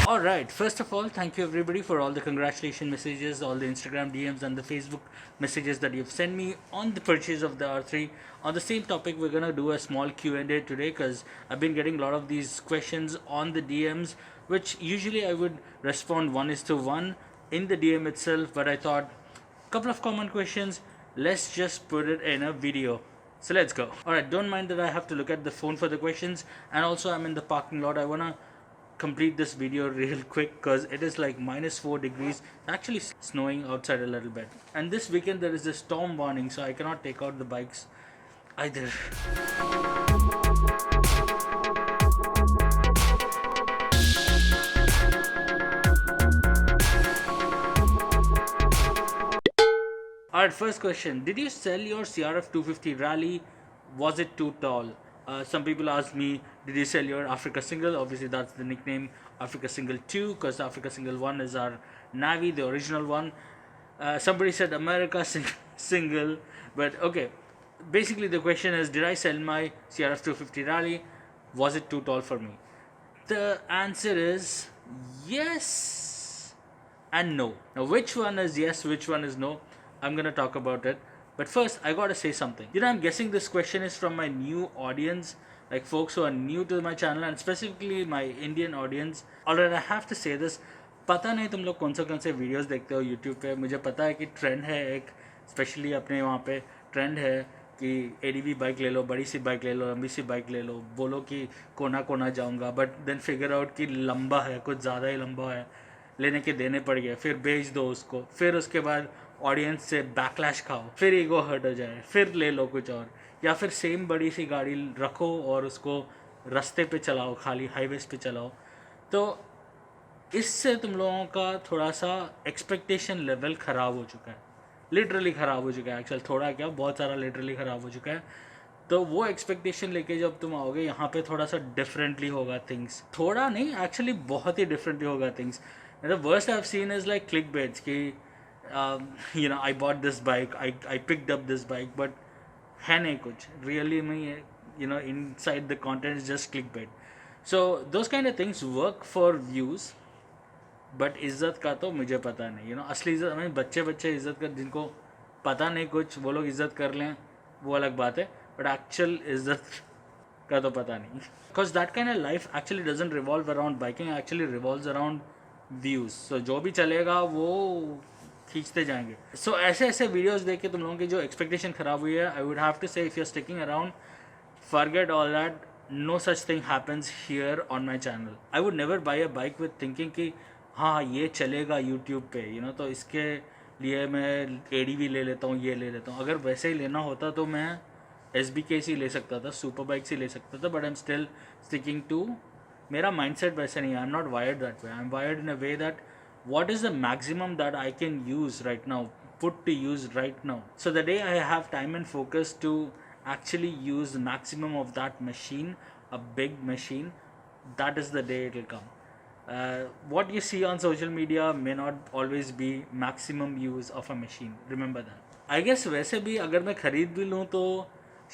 Alright, first of all, thank you everybody for all the congratulation messages, all the Instagram DMs and the Facebook messages that you've sent me on the purchase of the R3. On the same topic, we're gonna do a small Q&A today because I've been getting a lot of these questions on the DMs, which usually I would respond 1:1 in the DM itself, but I thought a couple of common questions, let's just put it in a video. So let's go. Alright, don't mind that I have to look at the phone for the questions, and also I'm in the parking lot. I wanna complete this video real quick because it is like -4 degrees, actually snowing outside a little bit, and this weekend there is a storm warning, so I cannot take out the bikes either. Alright, first question, did you sell your CRF 250 Rally? Was it too tall? Some people ask me, did you sell your Africa Single? Obviously that's the nickname, Africa Single 2, because Africa Single 1 is our Navi, the original one. Somebody said America Single, but okay. Basically the question is, did I sell my CRF 250 Rally? Was it too tall for me? The answer is yes and no. Now which one is yes, which one is no? I'm gonna talk about it. But first, I gotta say something. I'm guessing this question is from my new audience, like folks who are new to my channel and specifically my Indian audience. Alright, I have to say this. पता नहीं तुम लोग कौन से videos देखते हो YouTube पे. मुझे पता है कि ट्रेंड है एक, स्पेशली अपने वहाँ पे ट्रेंड है कि ADV बाइक ले लो, बड़ी सी बाइक ले लो, लंबी सी बाइक ले लो, बोलो कि कोना कोना जाऊँगा, बट देन फिगर आउट कि लंबा है, कुछ ज़्यादा ही लंबा है, लेने के देने पड़ गए, फिर बेच दो उसको, फिर उसके बाद ऑडियंस से बैकलैश खाओ, फिर ईगो हर्ट हो जाए, फिर ले लो कुछ और, या फिर सेम बड़ी सी गाड़ी रखो और उसको रास्ते पे चलाओ, खाली हाईवेज पे चलाओ. तो इससे तुम लोगों का थोड़ा सा एक्सपेक्टेशन लेवल ख़राब हो चुका है, लिटरली ख़राब हो चुका है. एक्चुअल थोड़ा क्या, बहुत सारा लिटरली ख़राब हो चुका है. तो वो एक्सपेक्टेशन लेके जब तुम आओगे यहाँ पे थोड़ा सा डिफरेंटली होगा थिंग्स. थोड़ा नहीं, एक्चुअली बहुत ही डिफरेंटली होगा things. The worst I have seen is like clickbaits कि I bought this bike, I picked up this bike, but है नहीं कुछ really नहीं है. Inside the content is just clickbait. So those kind of things work for views, but इज्जत का तो मुझे पता नहीं. असली इज्जत हमें बच्चे इज्जत कर, जिनको पता नहीं कुछ, वो लोग इज्जत कर लें, वो अलग बात है, बट एक्चुअल इज्जत का तो पता नहीं. Because that kind of life actually doesn't revolve around biking, actually revolves around views. So जो भी चलेगा वो खींचते जाएंगे. सो ऐसे वीडियोस देख के तुम लोगों की जो एक्सपेक्टेशन ख़राब हुई है, I would have to say if you are sticking around, forget all that. No such thing happens here on my channel. I would never buy a bike with thinking कि हाँ ये चलेगा यूट्यूब पे, तो इसके लिए मैं ADV ले लेता हूँ, ये ले लेता हूँ. अगर वैसे ही लेना होता तो मैं SBK ही ले सकता था, सुपर बाइक ही ले सकता था, but I am still sticking to, मेरा माइंडसेट वैसे नहीं है. I am not wired that way. I am wired in a way that what is the maximum that I can use right now, put to use right now. So the day I have time and focus to actually use the maximum of that machine, a big machine, that is the day it will come. What you see on social media may not always be maximum use of a machine. Remember that. I guess वैसे भी अगर मैं खरीद भी लूँ तो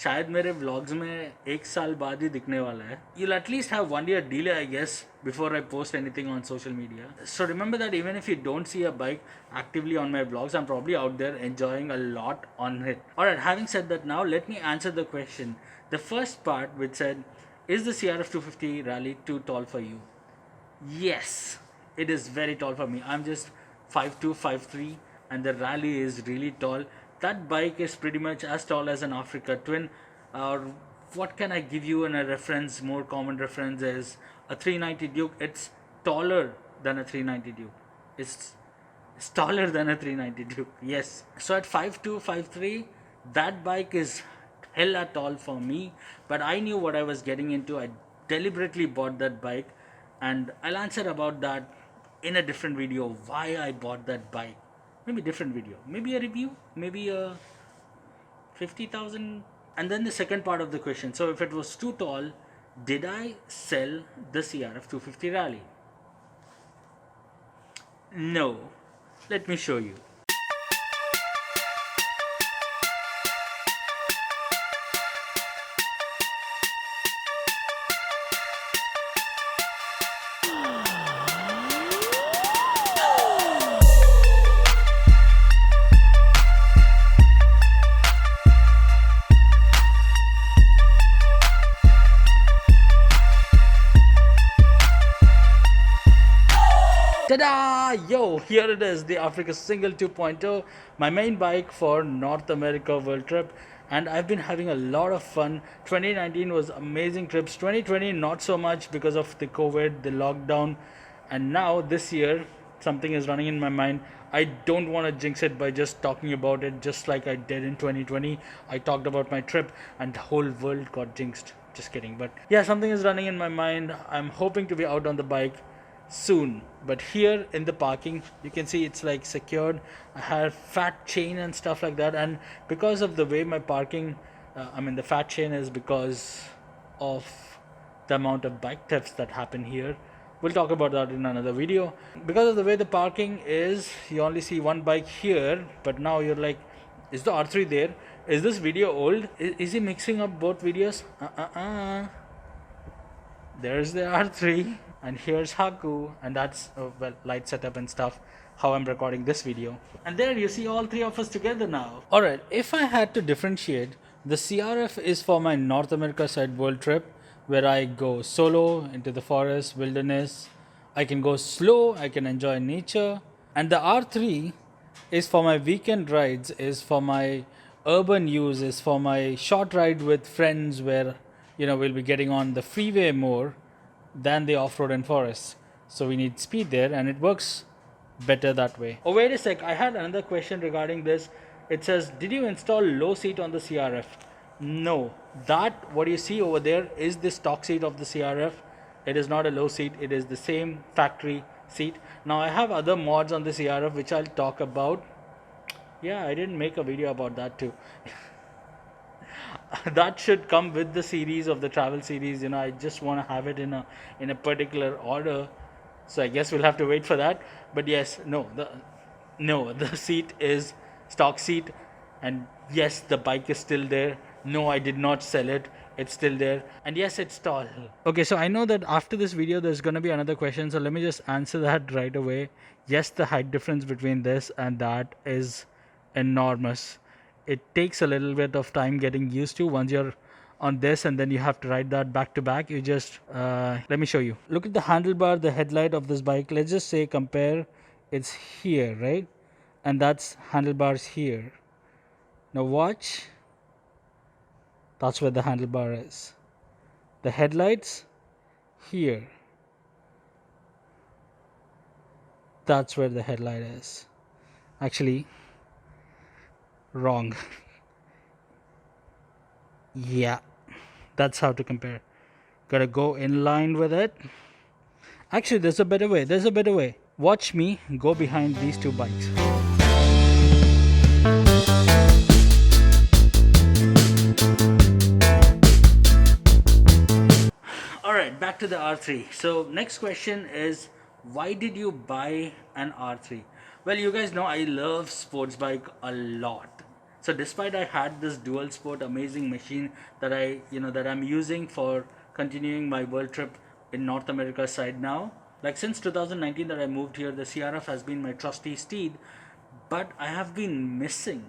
शायद मेरे व्लॉग्स में 1 साल बाद ही दिखने वाला है. You'll at least have 1 year delay, I guess, before I post anything on social media. So remember that even if you don't see a bike actively on my vlogs, I'm probably out there enjoying a lot on it. Alright, having said that, now let me answer the question. The first part which said, is the CRF 250 Rally too tall for you? Yes, it is very tall for me. I'm just 5'2", 5'3", and the Rally is really tall. That bike is pretty much as tall as an Africa Twin. Or what can I give you in a reference? More common reference is a 390 Duke. It's taller than a 390 Duke. It's taller than a 390 Duke. Yes. So at 5'2", 5'3", that bike is hella tall for me. But I knew what I was getting into. I deliberately bought that bike, and I'll answer about that in a different video. Why I bought that bike. Maybe different video, maybe a review, maybe a 50,000. And then the second part of the question, so if it was too tall, Did I sell the CRF 250 Rally? No. Let me show you. Ta-da! Yo, here it is, the Africa Single 2.0, my main bike for North America world trip, and I've been having a lot of fun. 2019 was amazing trips. 2020 not so much because of the COVID, the lockdown, and now this year something is running in my mind. I don't want to jinx it by just talking about it, just like I did in 2020. I talked about my trip and the whole world got jinxed. Just kidding, but yeah, something is running in my mind. I'm hoping to be out on the bike soon, but here in the parking you can see it's like secured. I have fat chain and stuff like that, and because of the way my parking the fat chain is because of the amount of bike thefts that happen here. We'll talk about that in another video. Because of the way the parking is, you only see one bike here, but now you're like, is the R3 there? Is this video old? Is he mixing up both videos? There's the R3, and here's Haku, and that's light setup and stuff, how I'm recording this video. And there you see all three of us together now. Alright, if I had to differentiate, the CRF is for my North America side world trip, where I go solo into the forest, wilderness. I can go slow, I can enjoy nature. And the R3 is for my weekend rides, is for my urban use, is for my short ride with friends where we'll be getting on the freeway more than the off-road and forest. So we need speed there, and it works better that way. Oh, wait a sec, I had another question regarding this. It says, did you install low seat on the CRF? No, that what you see over there is the stock seat of the CRF. It is not a low seat, it is the same factory seat. Now I have other mods on the CRF which I'll talk about. Yeah, I didn't make a video about that too. That should come with the series of the travel series. I just want to have it in a particular order, so I guess we'll have to wait for that. But yes, the seat is stock seat, and yes, the bike is still there. No, I did not sell it, it's still there, and yes, it's tall. Okay, so I know that after this video there's going to be another question, so let me just answer that right away. Yes, the height difference between this and that is enormous. It takes a little bit of time getting used to once you're on this, and then you have to ride that back to back. You just let me show you. Look at the handlebar, the headlight of this bike. Let's just say compare, it's here, right? And that's handlebars here. Now watch, that's where the handlebar is. The headlights here, that's where the headlight is. Actually, wrong. Yeah, that's how to compare. Gotta go in line with it. Actually, there's a better way. Watch me go behind these two bikes. Alright, back to the R3. So next question is, why did you buy an R3? Well, you guys know I love sports bike a lot. So despite I had this dual sport amazing machine that I'm using for continuing my world trip in North America side now, like since 2019 that I moved here, the CRF has been my trusty steed, but I have been missing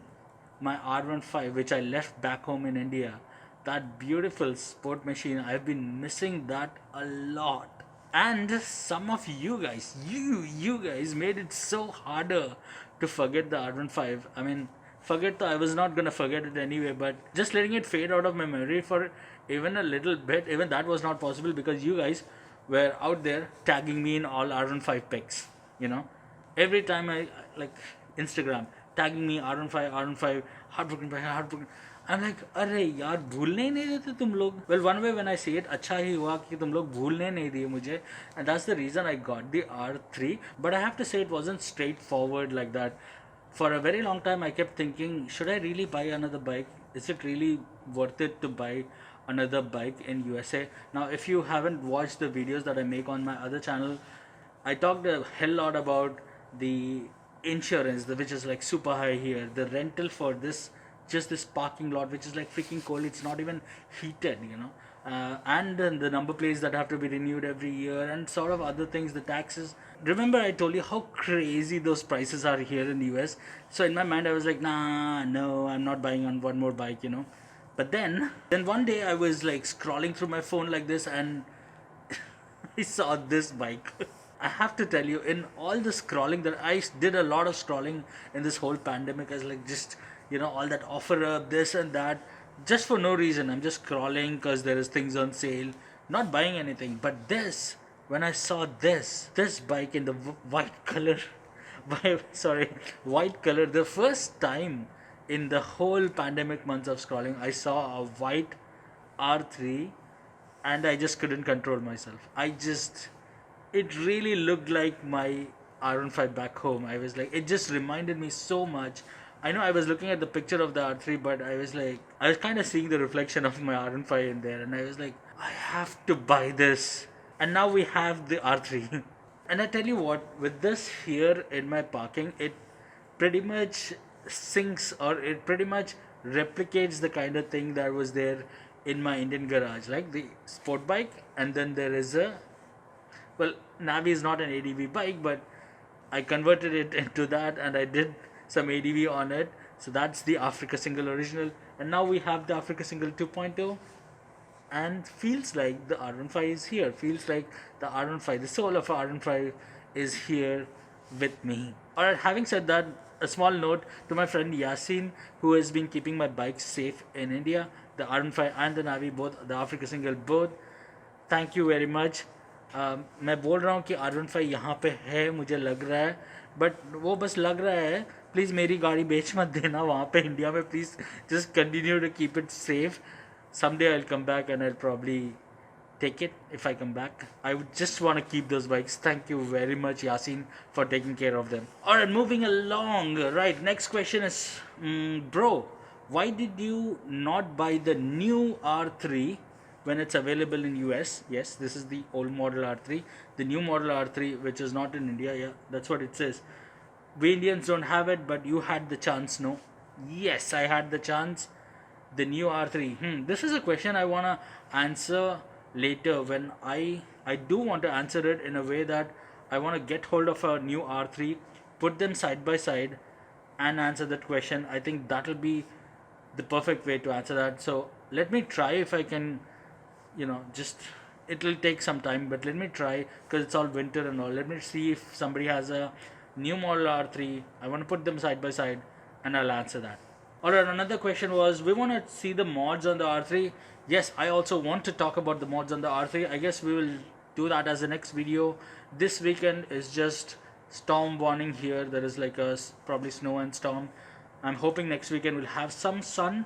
my R15, which I left back home in India. That beautiful sport machine, I've been missing that a lot. And some of you guys, you guys made it so harder to forget the R15. I mean, I was not gonna forget it anyway, but just letting it fade out of my memory for even a little bit, even that was not possible because you guys were out there tagging me in all R15 pics. Every time I like Instagram tagging me R15, heartbroken by heartbroken. I'm like, अरे यार भूलने ही नहीं देते तुम लोग. Well, one way when I say it, अच्छा ही हुआ कि तुम लोग भूलने नहीं दिए मुझे, and that's the reason I got the R3. But I have to say it wasn't straightforward like that. For a very long time I kept thinking, should I really buy another bike? Is it really worth it to buy another bike in USA. Now, if you haven't watched the videos that I make on my other channel, I talked a hell lot about the insurance, which is like super high here. The rental for this, just this parking lot, which is like freaking cold. It's not even heated, you know. And then the number plates that have to be renewed every year, and sort of other things, the taxes. Remember, I told you how crazy those prices are here in the US. So in my mind, I was like, nah, no, I'm not buying on one more bike, you know. But then one day I was like scrolling through my phone like this, and I saw this bike. I have to tell you, in all the scrolling that I did a lot of scrolling in this whole pandemic, I was like just, you know, all that offer up, this and that, just for no reason. I'm just scrolling because there is things on sale, not buying anything. But this, when I saw this bike in the white color, sorry, white color, the first time in the whole pandemic months of scrolling, I saw a white R3, and I just couldn't control myself. It really looked like my R15 back home. I was like, it just reminded me so much. I know I was looking at the picture of the R3, but I was like, I was kind of seeing the reflection of my R15 in there, and I was like, I have to buy this. And now we have the R3. And I tell you what, with this here in my parking, it pretty much syncs, or it pretty much replicates the kind of thing that was there in my Indian garage, like the sport bike, and then there is a, well, Navi is not an ADV bike, but I converted it into that, and I did some ADV on it. So that's the Africa Single original, and now we have the Africa Single 2.0, and feels like the R15 is here. Feels like the R15, the soul of R15 is here with me. Alright, having said that, a small note to my friend Yasin, who has been keeping my bike safe in India, the R15 and the Navi, both, the Africa Single both. Thank you very much. मैं बोल रहा हूँ कि R15 यहाँ पे है, मुझे लग रहा है, बट वो बस लग रहा है. प्लीज़ मेरी गाड़ी बेच मत देना वहाँ पे इंडिया में. Please just continue to keep it safe. Someday I'll come back and I'll probably take it if I come back. I would just want to keep those bikes. Thank you very much, Yasin, for taking care of them. Alright, moving along. Right, next question is, bro, why did you not buy the new R3 when it's available in US? Yes, this is the old model R3. The new model R3, which is not in India. Yeah, that's what it says. We Indians don't have it, but you had the chance, no? Yes, I had the chance. The new R3. This is a question I want to answer later, when I do want to answer it in a way that I want to get hold of a new R3, put them side by side, and answer that question. I think that will be the perfect way to answer that. So let me try if I can, you know, just, it will take some time, but let me try, because it's all winter and all. Let me see if somebody has a new model R3. I want to put them side by side, and I'll answer that. Alright, another question was, we want to see the mods on the R3. Yes, I also want to talk about the mods on the R3. I guess we will do that as the next video. This weekend is just storm warning here. There is like a probably snow and storm. I'm hoping next weekend we'll have some sun.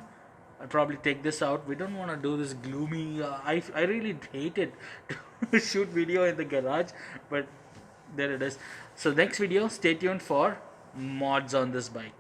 I'll probably take this out. We don't want to do this gloomy. I really hate it to shoot video in the garage, but there it is. So next video, stay tuned for mods on this bike.